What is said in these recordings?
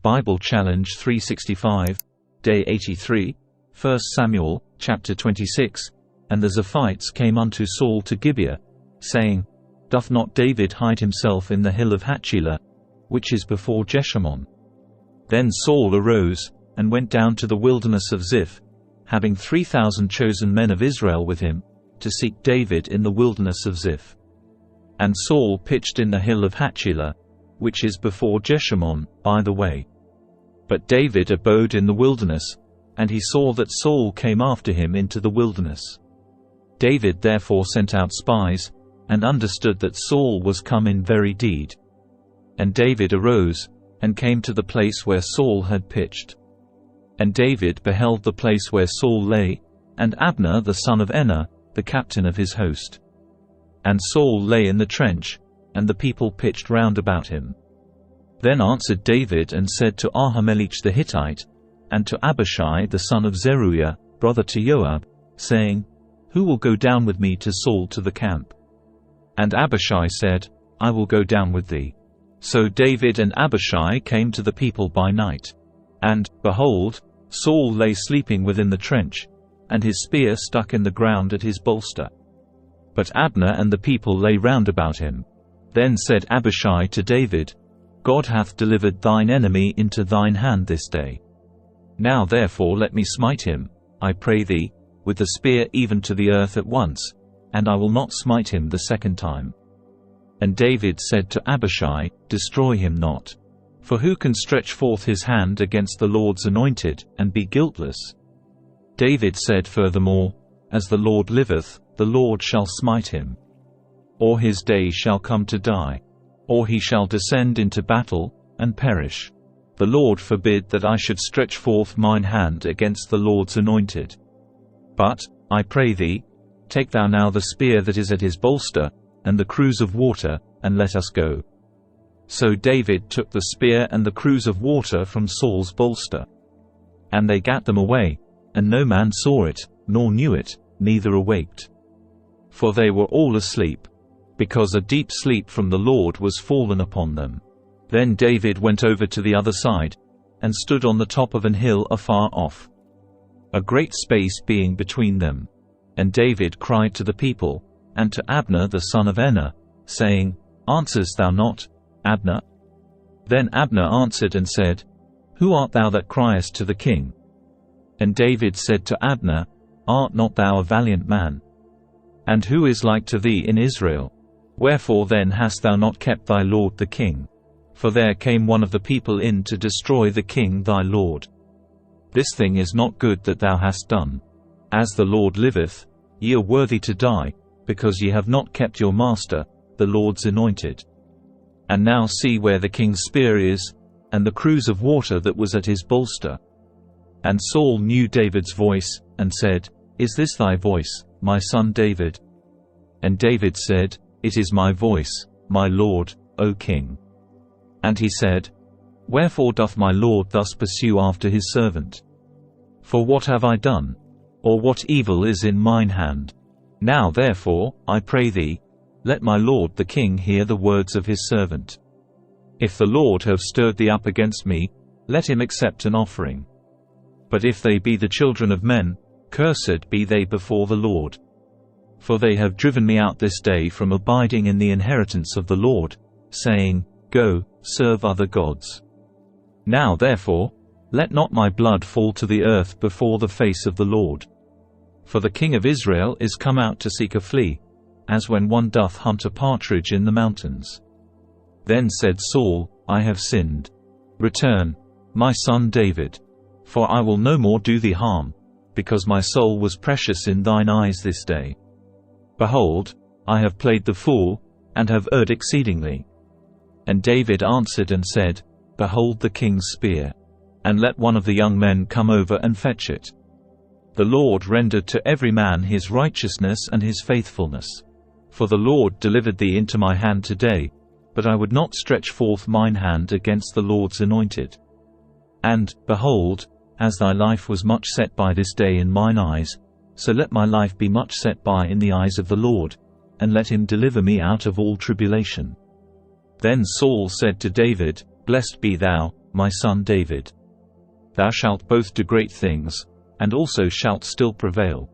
Bible Challenge 365, Day 83, 1 Samuel, chapter 26. And the Ziphites came unto Saul to Gibeah, saying, Doth not David hide himself in the hill of Hachilah, which is before Jeshimon? Then Saul arose, and went down to the wilderness of Ziph, having 3,000 chosen men of Israel with him, to seek David in the wilderness of Ziph. And Saul pitched in the hill of Hachilah, which is before Jeshimon, by the way. But David abode in the wilderness, and he saw that Saul came after him into the wilderness. David therefore sent out spies, and understood that Saul was come in very deed. And David arose, and came to the place where Saul had pitched. And David beheld the place where Saul lay, and Abner the son of Enner, the captain of his host. And Saul lay in the trench, and the people pitched round about him. Then answered David and said to Ahimelech the Hittite, and to Abishai the son of Zeruiah, brother to Joab, saying, Who will go down with me to Saul to the camp? And Abishai said, I will go down with thee. So David and Abishai came to the people by night. And, behold, Saul lay sleeping within the trench, and his spear stuck in the ground at his bolster. But Abner and the people lay round about him. Then said Abishai to David, God hath delivered thine enemy into thine hand this day. Now therefore let me smite him, I pray thee, with the spear even to the earth at once, and I will not smite him the second time. And David said to Abishai, Destroy him not. For who can stretch forth his hand against the Lord's anointed, and be guiltless? David said furthermore, As the Lord liveth, the Lord shall smite him. Or his day shall come to die. Or he shall descend into battle, and perish. The Lord forbid that I should stretch forth mine hand against the Lord's anointed. But, I pray thee, take thou now the spear that is at his bolster, and the cruse of water, and let us go. So David took the spear and the cruse of water from Saul's bolster. And they gat them away, and no man saw it, nor knew it, neither awaked. For they were all asleep, because a deep sleep from the Lord was fallen upon them. Then David went over to the other side, and stood on the top of an hill afar off, a great space being between them. And David cried to the people, and to Abner the son of Enner, saying, Answerest thou not, Abner? Then Abner answered and said, Who art thou that criest to the king? And David said to Abner, Art not thou a valiant man? And who is like to thee in Israel? Wherefore then hast thou not kept thy lord the king? For there came one of the people in to destroy the king thy lord. This thing is not good that thou hast done. As the Lord liveth, ye are worthy to die, because ye have not kept your master, the Lord's anointed. And now see where the king's spear is, and the cruse of water that was at his bolster. And Saul knew David's voice, and said, Is this thy voice, my son David? And David said, It is my voice, my lord, O king. And he said, Wherefore doth my lord thus pursue after his servant? For what have I done? Or what evil is in mine hand? Now therefore, I pray thee, let my lord the king hear the words of his servant. If the Lord have stirred thee up against me, let him accept an offering. But if they be the children of men, cursed be they before the Lord. For they have driven me out this day from abiding in the inheritance of the Lord, saying, Go, serve other gods. Now therefore, let not my blood fall to the earth before the face of the Lord. For the king of Israel is come out to seek a flea, as when one doth hunt a partridge in the mountains. Then said Saul, I have sinned. Return, my son David. For I will no more do thee harm, because my soul was precious in thine eyes this day. Behold, I have played the fool, and have erred exceedingly. And David answered and said, Behold the king's spear. And let one of the young men come over and fetch it. The Lord rendered to every man his righteousness and his faithfulness. For the Lord delivered thee into my hand today, but I would not stretch forth mine hand against the Lord's anointed. And, behold, as thy life was much set by this day in mine eyes, so let my life be much set by in the eyes of the Lord, and let him deliver me out of all tribulation. Then Saul said to David, Blessed be thou, my son David. Thou shalt both do great things, and also shalt still prevail."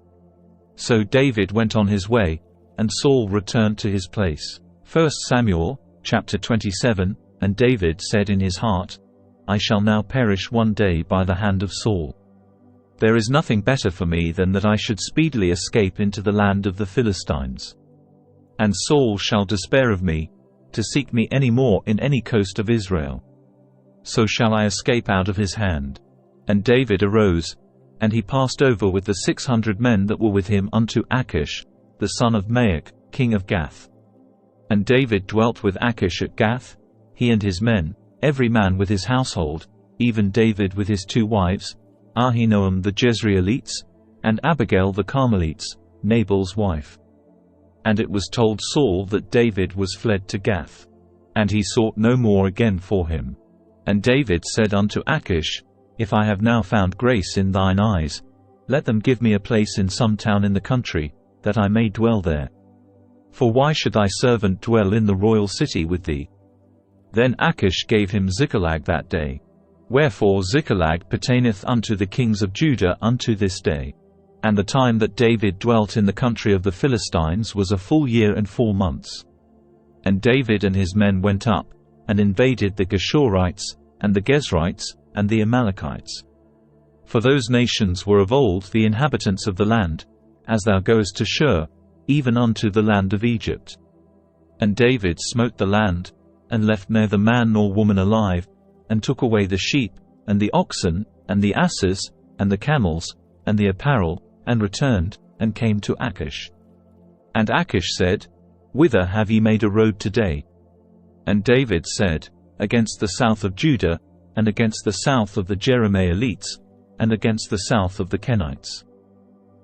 So David went on his way, and Saul returned to his place. 1 Samuel, chapter 27. And David said in his heart, "I shall now perish one day by the hand of Saul. There is nothing better for me than that I should speedily escape into the land of the Philistines. And Saul shall despair of me, to seek me any more in any coast of Israel. So shall I escape out of his hand." And David arose, and he passed over with the 600 men that were with him unto Achish, the son of Maach, king of Gath. And David dwelt with Achish at Gath, he and his men, every man with his household, even David with his 2 wives, Ahinoam the Jezreelites, and Abigail the Carmelites, Nabal's wife. And it was told Saul that David was fled to Gath. And he sought no more again for him. And David said unto Achish, "If I have now found grace in thine eyes, let them give me a place in some town in the country, that I may dwell there. For why should thy servant dwell in the royal city with thee?" Then Achish gave him Ziklag that day. Wherefore Ziklag pertaineth unto the kings of Judah unto this day. And the time that David dwelt in the country of the Philistines was a full year and 4 months. And David and his men went up, and invaded the Geshurites, and the Gezrites, and the Amalekites. For those nations were of old the inhabitants of the land, as thou goest to Shur, even unto the land of Egypt. And David smote the land, and left neither man nor woman alive, and took away the sheep, and the oxen, and the asses, and the camels, and the apparel, and returned, and came to Achish. And Achish said, "Whither have ye made a road today?" And David said, "Against the south of Judah, and against the south of the Jerahmeelites, and against the south of the Kenites."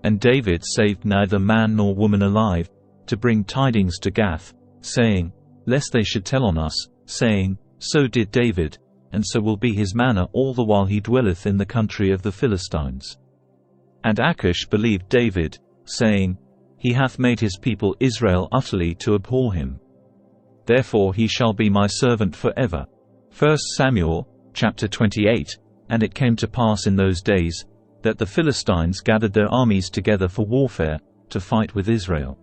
And David saved neither man nor woman alive, to bring tidings to Gath, saying, lest they should tell on us, saying, "So did David, and so will be his manner all the while he dwelleth in the country of the Philistines." And Achish believed David, saying, "He hath made his people Israel utterly to abhor him. Therefore he shall be my servant for ever." 1 Samuel, chapter 28. And it came to pass in those days, that the Philistines gathered their armies together for warfare, to fight with Israel.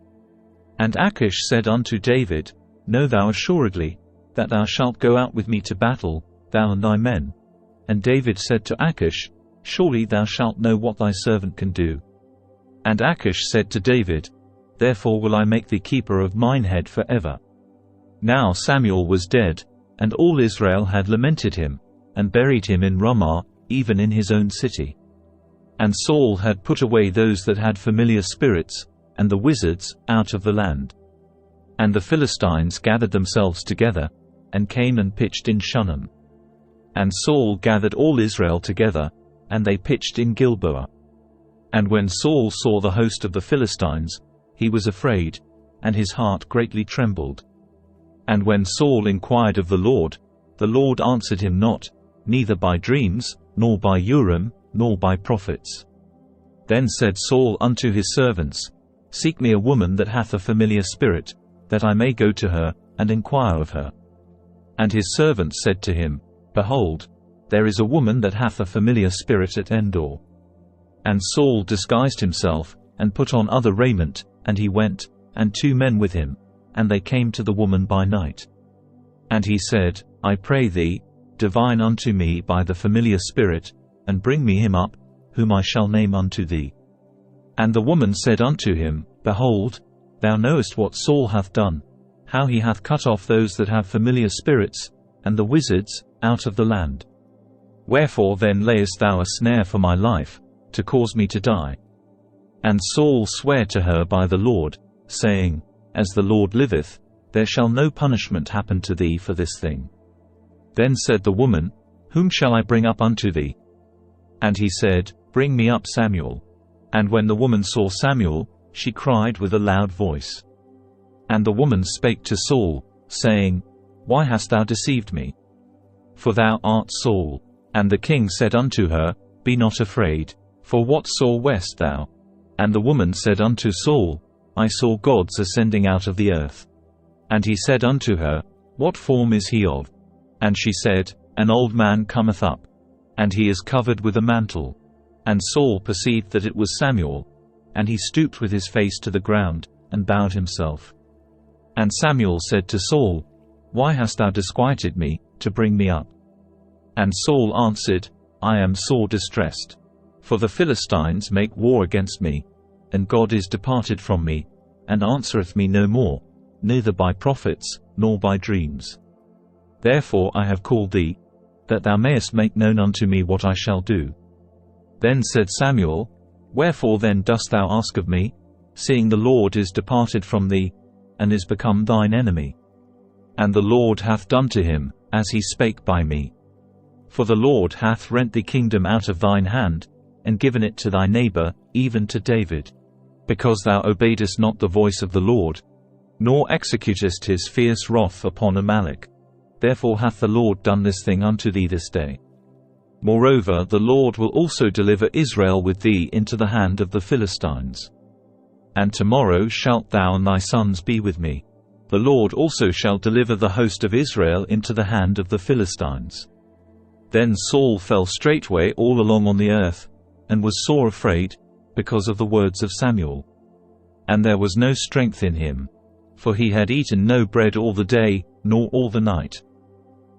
And Achish said unto David, "Know thou assuredly, that thou shalt go out with me to battle, thou and thy men." And David said to Achish, "Surely thou shalt know what thy servant can do." And Achish said to David, "Therefore will I make thee keeper of mine head for ever." Now Samuel was dead, and all Israel had lamented him, and buried him in Ramah, even in his own city. And Saul had put away those that had familiar spirits, and the wizards, out of the land. And the Philistines gathered themselves together, and came and pitched in Shunem. And Saul gathered all Israel together, and they pitched in Gilboa. And when Saul saw the host of the Philistines, he was afraid, and his heart greatly trembled. And when Saul inquired of the Lord answered him not, neither by dreams, nor by Urim, nor by prophets. Then said Saul unto his servants, "Seek me a woman that hath a familiar spirit, that I may go to her, and inquire of her." And his servants said to him, "Behold, there is a woman that hath a familiar spirit at Endor." And Saul disguised himself, and put on other raiment, and he went, and 2 men with him, and they came to the woman by night. And he said, "I pray thee, divine unto me by the familiar spirit, and bring me him up, whom I shall name unto thee." And the woman said unto him, "Behold, thou knowest what Saul hath done, how he hath cut off those that have familiar spirits, and the wizards, out of the land. Wherefore then layest thou a snare for my life, to cause me to die?" And Saul sware to her by the Lord, saying, "As the Lord liveth, there shall no punishment happen to thee for this thing." Then said the woman, "Whom shall I bring up unto thee?" And he said, "Bring me up Samuel." And when the woman saw Samuel, she cried with a loud voice. And the woman spake to Saul, saying, "Why hast thou deceived me? For thou art Saul." And the king said unto her, "Be not afraid, for what sawest thou?" And the woman said unto Saul, "I saw gods ascending out of the earth." And he said unto her, "What form is he of?" And she said, An old man cometh up, and he is covered with a mantle. And Saul perceived that it was Samuel, and he stooped with his face to the ground, and bowed himself. And Samuel said to Saul, Why hast thou disquieted me, to bring me up? And Saul answered, I am sore distressed. For the Philistines make war against me, and God is departed from me, and answereth me no more, neither by prophets, nor by dreams. Therefore I have called thee, that thou mayest make known unto me what I shall do. Then said Samuel, Wherefore then dost thou ask of me, seeing the Lord is departed from thee, and is become thine enemy? And the Lord hath done to him, as he spake by me. For the Lord hath rent the kingdom out of thine hand, and given it to thy neighbor, even to David. Because thou obeyedest not the voice of the Lord, nor executest his fierce wrath upon Amalek. Therefore hath the Lord done this thing unto thee this day. Moreover, the Lord will also deliver Israel with thee into the hand of the Philistines. And tomorrow shalt thou and thy sons be with me. The Lord also shall deliver the host of Israel into the hand of the Philistines. Then Saul fell straightway all along on the earth, and was sore afraid, because of the words of Samuel. And there was no strength in him, for he had eaten no bread all the day, nor all the night.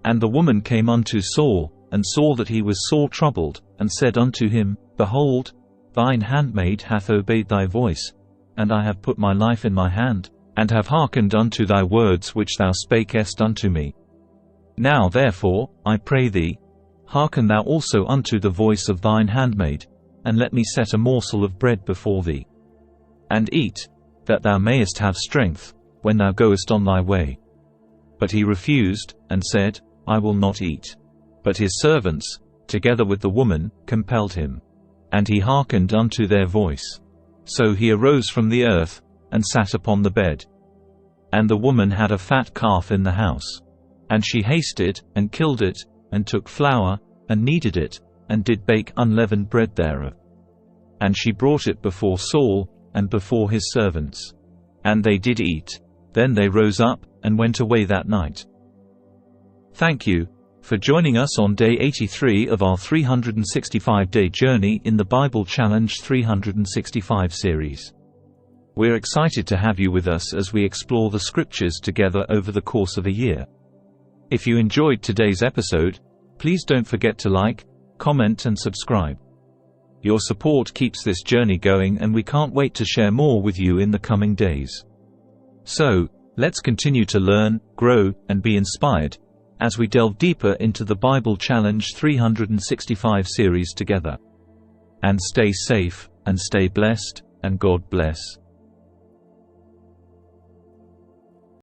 And the woman came unto Saul, and saw that he was sore troubled, and said unto him, Behold, thine handmaid hath obeyed thy voice, and I have put my life in my hand, and have hearkened unto thy words which thou spakest unto me. Now therefore, I pray thee, hearken thou also unto the voice of thine handmaid, and let me set a morsel of bread before thee. And eat, that thou mayest have strength, when thou goest on thy way. But he refused, and said, I will not eat. But his servants, together with the woman, compelled him. And he hearkened unto their voice. So he arose from the earth, and sat upon the bed. And the woman had a fat calf in the house. And she hasted, and killed it, and took flour, and kneaded it, and did bake unleavened bread thereof. And she brought it before Saul, and before his servants. And they did eat. Then they rose up, and went away that night. Thank you for joining us on day 83 of our 365-day journey in the Bible Challenge 365 series. We're excited to have you with us as we explore the scriptures together over the course of a year. If you enjoyed today's episode, please don't forget to like, comment and subscribe. Your support keeps this journey going, and we can't wait to share more with you in the coming days. So, let's continue to learn, grow, and be inspired as we delve deeper into the Bible Challenge 365 series together. And stay safe, and stay blessed, and God bless.